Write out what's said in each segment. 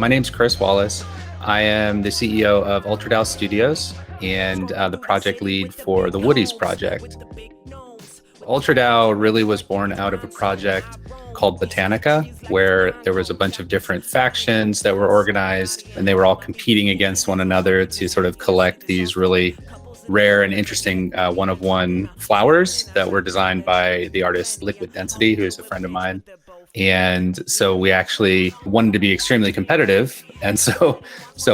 My name's Chris Wallace. I am the CEO of UltraDAO Studios and the project lead for the Woodies project. UltraDAO really was born out of a project called Botanica, where there was a bunch of different factions that were organized, and they were all competing against one another to sort of collect these really rare and interesting one-of-one flowers that were designed by the artist Liquid Density, who is a friend of mine. And so we actually wanted to be extremely competitive. And so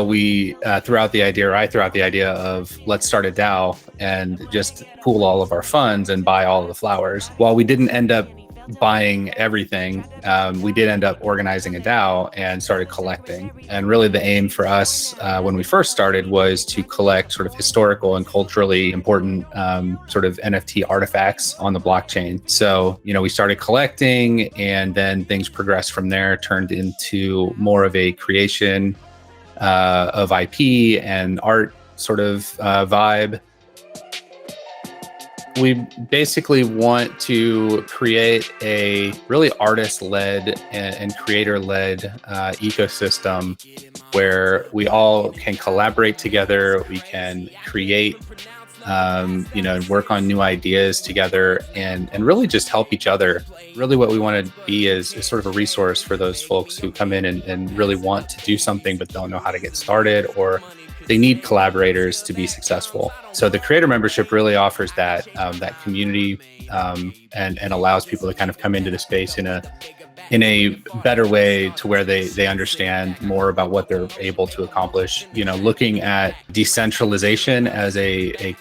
we threw out the idea, or I threw out the idea of let's start a DAO and just pool all of our funds and buy all of the flowers. While we didn't end up buying everything, we did end up organizing a DAO and started collecting. And really the aim for us when we first started was to collect sort of historical and culturally important sort of NFT artifacts on the blockchain. So, we started collecting, and then things progressed from there, turned into more of a creation of IP and art sort of vibe. We basically want to create a really artist-led and creator-led ecosystem where we all can collaborate together, we can create, and work on new ideas together and really just help each other. Really what we want to be is sort of a resource for those folks who come in and really want to do something but don't know how to get started, or they need collaborators to be successful. So the creator membership really offers that community and allows people to kind of come into the space in a better way, to where they understand more about what they're able to accomplish. Looking at decentralization as a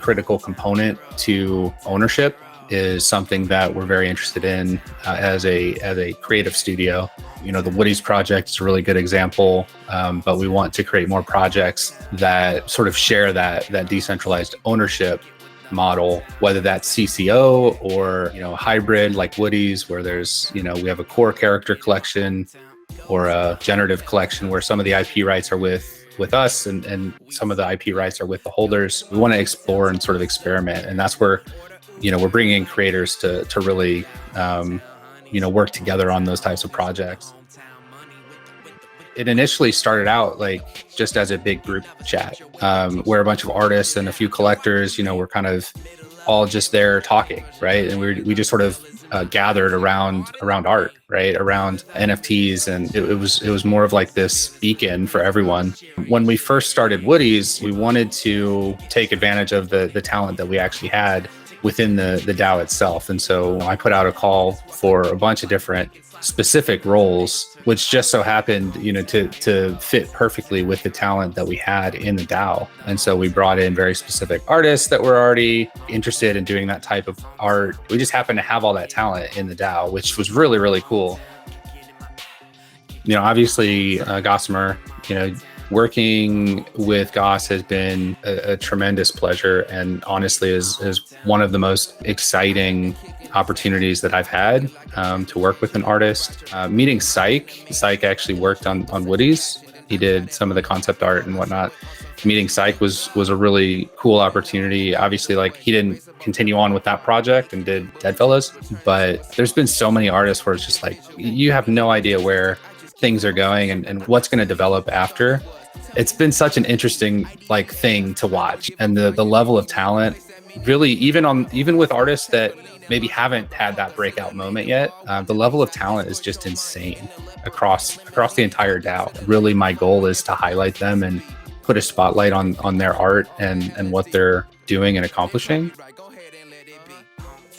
critical component to ownership is something that we're very interested in as a creative studio. The Woodies project is a really good example, but we want to create more projects that sort of share that decentralized ownership model, whether that's CCO or hybrid like Woodies, where there's we have a core character collection or a generative collection where some of the IP rights are with us and some of the IP rights are with the holders. We want to explore and sort of experiment, and that's where we're bringing in creators to really work together on those types of projects. It initially started out like just as a big group chat, where a bunch of artists and a few collectors, were kind of all just there talking, right? And we just sort of gathered around art, right? Around NFTs, and it was more of like this beacon for everyone. When we first started Woodies, we wanted to take advantage of the talent that we actually had within the DAO itself. And so I put out a call for a bunch of different specific roles, which just so happened, to fit perfectly with the talent that we had in the DAO. And so we brought in very specific artists that were already interested in doing that type of art. We just happened to have all that talent in the DAO, which was really, really cool. Obviously, Gossamer, working with Goss has been a tremendous pleasure, and honestly is one of the most exciting opportunities that I've had to work with an artist. Meeting Psych actually worked on Woodies. He did some of the concept art and whatnot. Meeting Psych was a really cool opportunity. Obviously, like, he didn't continue on with that project and did Deadfellaz, but there's been so many artists where it's just like, you have no idea where things are going and what's going to develop after. It's been such an interesting thing to watch, and the level of talent really, even with artists that maybe haven't had that breakout moment yet, the level of talent is just insane across the entire DAO. Really, my goal is to highlight them and put a spotlight on their art and what they're doing and accomplishing.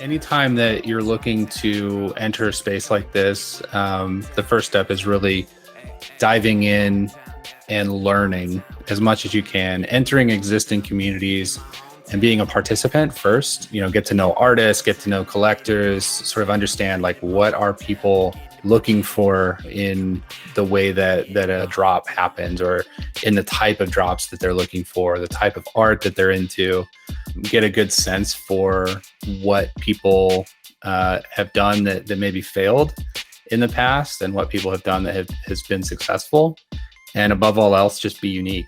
Anytime that you're looking to enter a space like this, the first step is really diving in and learning as much as you can, entering existing communities and being a participant first. Get to know artists, get to know collectors, sort of understand what are people looking for in the way that a drop happens, or in the type of drops that they're looking for, the type of art that they're into. Get a good sense for what people have done that maybe failed in the past, and what people have done that has been successful. And above all else, just be unique.